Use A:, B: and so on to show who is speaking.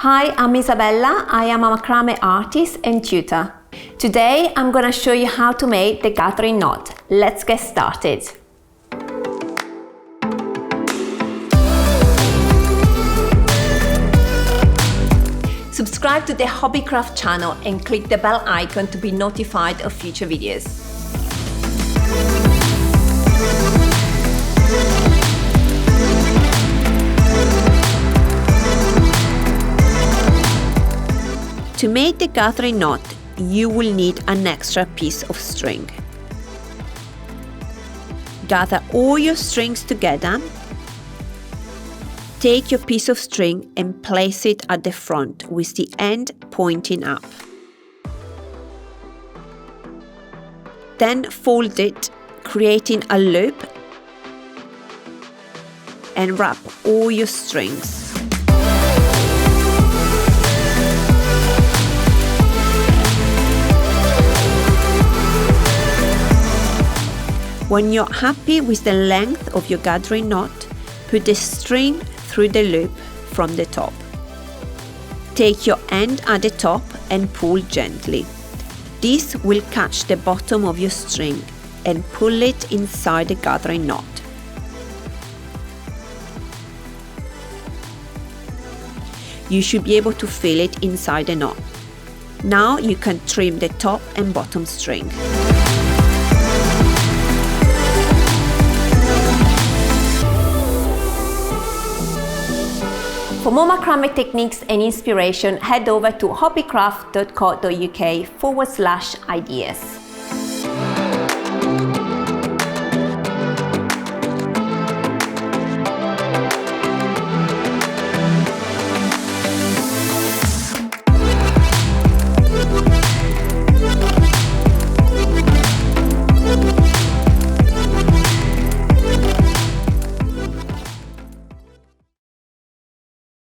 A: Hi, I'm Isabella. I am a macrame artist and tutor. Today I'm going to show you how to make the gathering knot. Let's get started. Subscribe to the Hobbycraft channel and click the bell icon to be notified of future videos. To make the gathering knot, you will need an extra piece of string. Gather all your strings together. Take your piece of string and place it at the front with the end pointing up. Then fold it, creating a loop, and wrap all your strings. When you're happy with the length of your gathering knot, put the string through the loop from the top. Take your end at the top and pull gently. This will catch the bottom of your string and pull it inside the gathering knot. You should be able to feel it inside the knot. Now you can trim the top and bottom string. For more macrame techniques and inspiration, head over to hobbycraft.co.uk/ideas.